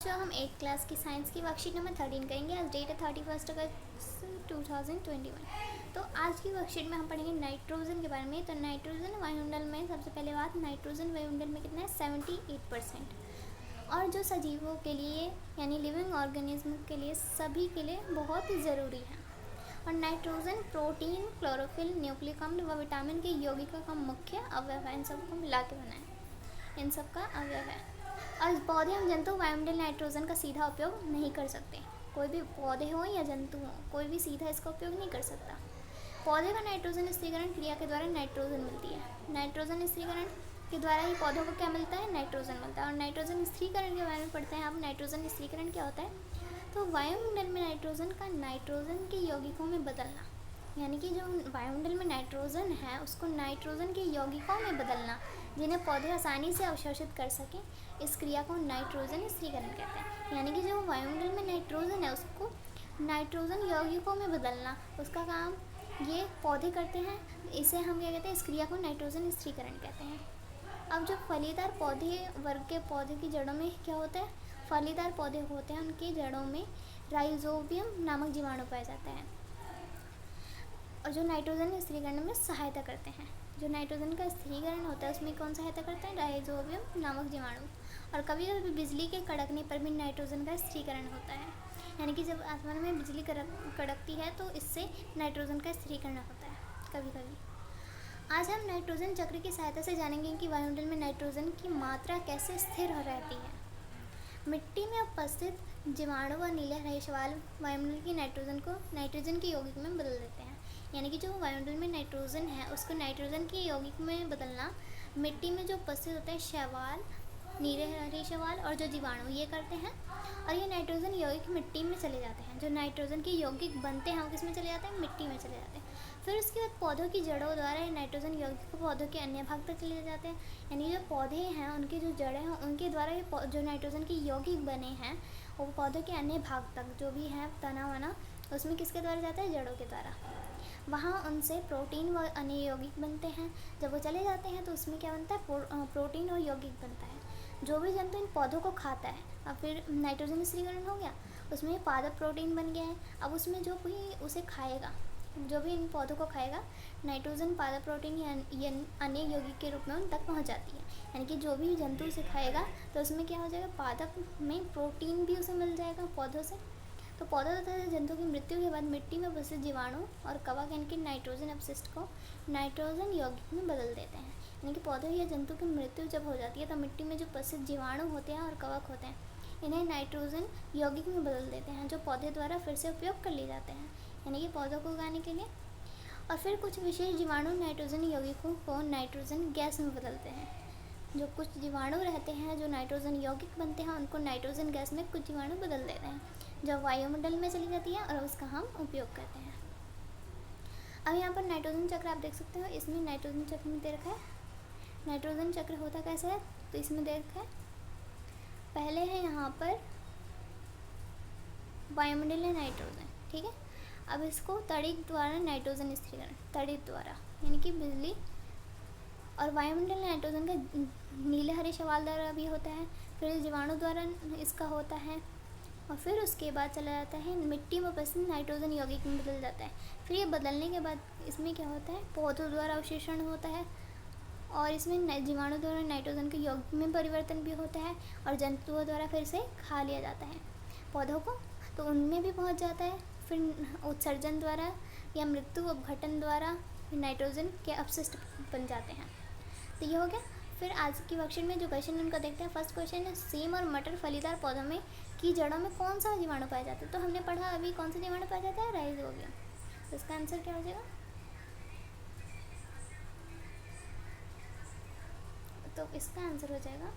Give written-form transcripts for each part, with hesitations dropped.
बच्चों, हम 8th class की साइंस की वर्कशीट नंबर 13 करेंगे। आज डेट है 31 अगस्त 2021। तो आज की वर्कशीट में हम पढ़ेंगे नाइट्रोजन के बारे में। तो नाइट्रोजन वायुमंडल में, सबसे पहले बात, नाइट्रोजन वायुमंडल में कितना है? 78%। और जो सजीवों के लिए यानी लिविंग ऑर्गेनिज्म के लिए, सभी के लिए बहुत ज़रूरी है। और नाइट्रोजन प्रोटीन, क्लोरोफिल, न्यूक्लिक अम्ल व विटामिन के यौगिकों का मुख्य अवयव है। इन सबको मिला के बना है, इन सब का अवयव है। और पौधे एवं जंतु वायुमंडल नाइट्रोजन का सीधा उपयोग नहीं कर सकते। कोई भी पौधे हो या जंतु हो, कोई भी सीधा इसका उपयोग नहीं कर सकता। पौधे का नाइट्रोजन स्थिरीकरण क्रिया के द्वारा नाइट्रोजन मिलती है। नाइट्रोजन स्थिरीकरण के द्वारा ही पौधों को क्या मिलता है? नाइट्रोजन मिलता है। और नाइट्रोजन स्थिरीकरण के बारे में पढ़ते हैं अब। नाइट्रोजन स्थिरीकरण क्या होता है? तो वायुमंडल में नाइट्रोजन का नाइट्रोजन के यौगिकों में बदलना, यानी कि जो वायुमंडल में नाइट्रोजन है उसको नाइट्रोजन के यौगिकों में बदलना, जिन्हें पौधे आसानी से अवशोषित कर सकें, इस क्रिया को नाइट्रोजन स्थिरीकरण कहते हैं। यानी कि जो वायुमंडल में नाइट्रोजन है उसको नाइट्रोजन यौगिकों में बदलना, उसका काम ये पौधे करते हैं। इसे हम क्या कहते हैं? इस क्रिया को नाइट्रोजन स्थिरीकरण कहते हैं। अब जो फलीदार पौधे वर्ग के पौधे की जड़ों में क्या होता है? फलीदार पौधे होते हैं, उनकी जड़ों में राइजोबियम नामक जीवाणु पाया जाता है, और जो नाइट्रोजन स्थिरीकरण में सहायता करते हैं। जो नाइट्रोजन का स्थिरीकरण होता है उसमें कौन सहायता करता है? राइजोबियम नामक जीवाणु। और कभी कभी बिजली के कड़कने पर भी नाइट्रोजन का स्थिरीकरण होता है, यानी कि जब आसमान में बिजली कड़कती है तो इससे नाइट्रोजन का स्थिरीकरण होता है कभी कभी। आज हम नाइट्रोजन चक्र की सहायता से जानेंगे कि वायुमंडल में नाइट्रोजन की मात्रा कैसे स्थिर हो रहती है। मिट्टी में उपस्थित जीवाणु व नीले हरे शैवाल वायुमंडल की नाइट्रोजन के यौगिक में बदल देते हैं। यानी कि जो वायुमंडल में नाइट्रोजन है उसको नाइट्रोजन के यौगिक में बदलना मिट्टी में जो उपस्थित होते हैं शैवाल, नीले हरे शैवाल और जो जीवाणु, ये करते हैं। और ये नाइट्रोजन यौगिक मिट्टी में चले जाते हैं। जो नाइट्रोजन के यौगिक बनते हैं वो किस में चले जाते हैं? मिट्टी में चले जाते हैं। फिर उसके बाद पौधों की जड़ों द्वारा ये नाइट्रोजन यौगिक को पौधों के अन्य भाग तक चले जाते हैं। यानी जो पौधे हैं उनकी जो जड़ें हैं उनके द्वारा ये जो नाइट्रोजन के यौगिक बने हैं वो पौधों के अन्य भाग तक, जो भी है तना वना, उसमें किसके द्वारा जाता है? जड़ों के द्वारा। वहाँ उनसे प्रोटीन व अन्य यौगिक बनते हैं। जब वो चले जाते हैं तो उसमें क्या बनता है? प्रोटीन और यौगिक बनता है। जो भी जंतु इन पौधों को खाता है, अब फिर नाइट्रोजन स्थिरीकरण हो गया, उसमें पादप प्रोटीन बन गया है। अब उसमें जो भी उसे खाएगा, जो भी इन पौधों को खाएगा, नाइट्रोजन पादप प्रोटीन या अन्य यौगिक के रूप में उन तक पहुंच जाती है। यानी कि जो भी जंतु उसे खाएगा तो उसमें क्या हो जाएगा? पादप में प्रोटीन भी उसे मिल जाएगा पौधों से। तो पौधों तथा जंतु की मृत्यु के बाद मिट्टी में उपस्थित जीवाणु और कवक इनके नाइट्रोजन अपशिष्ट को नाइट्रोजन यौगिक में बदल देते हैं। यानी कि पौधे या जंतु की मृत्यु जब हो जाती है तो मिट्टी में जो उपस्थित जीवाणु होते हैं और कवक होते हैं, इन्हें नाइट्रोजन यौगिक में बदल देते हैं, जो पौधे द्वारा फिर से उपयोग कर लिए जाते हैं, यानी कि पौधों को उगाने के लिए। और फिर कुछ विशेष जीवाणु नाइट्रोजन यौगिकों को नाइट्रोजन गैस में बदलते हैं। जो कुछ जीवाणु रहते हैं जो नाइट्रोजन यौगिक बनते हैं, उनको नाइट्रोजन गैस में कुछ जीवाणु बदल देते हैं, जो वायुमंडल में चली जाती है और उसका हम उपयोग करते हैं। अब यहाँ पर नाइट्रोजन चक्र आप देख सकते हो। इसमें नाइट्रोजन चक्र में दे रखा है। नाइट्रोजन चक्र होता कैसे है? तो इसमें दे रखा है, पहले है यहाँ पर वायुमंडल है नाइट्रोजन, ठीक है। अब इसको तड़ित द्वारा नाइट्रोजन स्थिरीकरण, तड़ित द्वारा यानी कि बिजली, और वायुमंडल नाइट्रोजन का नीले हरे शैवाल द्वारा भी होता है, फिर जीवाणु द्वारा इसका होता है, और फिर उसके बाद चला जाता है मिट्टी में उपस्थित नाइट्रोजन यौगिक में बदल जाता है। फिर ये बदलने के बाद इसमें क्या होता है? पौधों द्वारा अवशोषण होता है, और इसमें जीवाणु द्वारा नाइट्रोजन के यौगिक में परिवर्तन भी होता है, और जंतुओं द्वारा फिर से खा लिया जाता है पौधों को, तो उनमें भी पहुंच जाता है। फिर उत्सर्जन द्वारा या मृत्यु अपघटन द्वारा नाइट्रोजन के अपशिष्ट बन जाते हैं। तो ये हो गया। फिर आज की वर्कशीट में जो क्वेश्चन उनका देखते हैं। फर्स्ट क्वेश्चन है, सेम और मटर फलीदार पौधों में की जड़ों में कौन सा जीवाणु पाया जाता है? तो हमने पढ़ा अभी कौन सा जीवाणु पाया जाता है? राइजोबियम। तो इसका आंसर क्या हो जाएगा? तो इसका आंसर हो जाएगा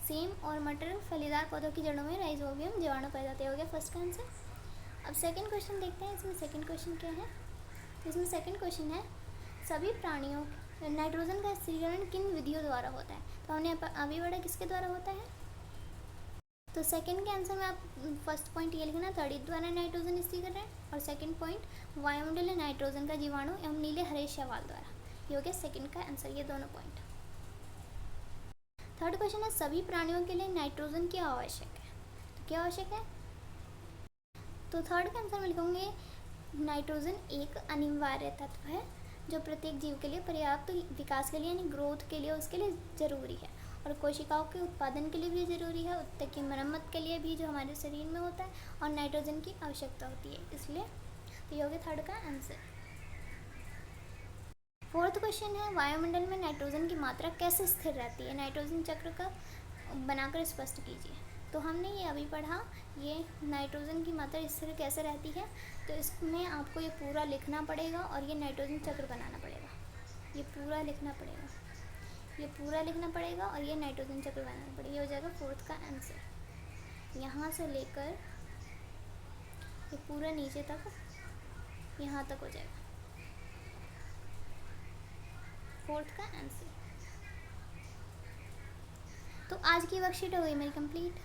सेम और मटर फलीदार पौधों की जड़ों में राइजोबियम जीवाणु पाए जाते हैं। हो गया फर्स्ट का आंसर। अब सेकंड क्वेश्चन देखते हैं। इसमें सेकंड क्वेश्चन क्या है? इसमें सेकंड क्वेश्चन है, सभी प्राणियों नाइट्रोजन का स्थिरीकरण किन विधियों द्वारा होता है? तो हमने अभी पढ़ा किसके द्वारा होता है। तो सेकंड के आंसर में आप फर्स्ट पॉइंट ये लिखना, तड़ित द्वारा नाइट्रोजन स्थिरीकरण, और सेकंड पॉइंट वायुमंडल नाइट्रोजन का जीवाणु एवं नीले हरे शैवाल द्वारा। ये हो गया सेकंड का आंसर, ये दोनों पॉइंट। थर्ड क्वेश्चन है सभी प्राणियों के लिए नाइट्रोजन क्या आवश्यक है? तो क्या आवश्यक है? तो थर्ड के आंसर में लिखूंगे नाइट्रोजन एक अनिवार्य तत्व है जो प्रत्येक जीव के लिए पर्याप्त विकास के लिए यानी ग्रोथ के लिए उसके लिए ज़रूरी है, और कोशिकाओं के उत्पादन के लिए भी ज़रूरी है, उत्तक की मरम्मत के लिए भी जो हमारे शरीर में होता है, और नाइट्रोजन की आवश्यकता होती है, इसलिए तो ये हो गया थर्ड का आंसर। फोर्थ क्वेश्चन है वायुमंडल में नाइट्रोजन की मात्रा कैसे स्थिर रहती है? नाइट्रोजन चक्र का बनाकर स्पष्ट कीजिए। तो हमने ये अभी पढ़ा, ये नाइट्रोजन की मात्रा स्थिर कैसे रहती है, तो इसमें आपको ये पूरा लिखना पड़ेगा और ये नाइट्रोजन चक्र बनाना पड़ेगा, ये पूरा लिखना पड़ेगा, ये पूरा लिखना पड़ेगा और ये नाइट्रोजन चक्र बनाना पड़ेगा। ये हो जाएगा फोर्थ का आंसर। यहाँ से लेकर ये पूरा नीचे तक यहाँ तक हो जाएगा फोर्थ का आंसर। तो आज की वर्कशीट हो गई मेरी कंप्लीट।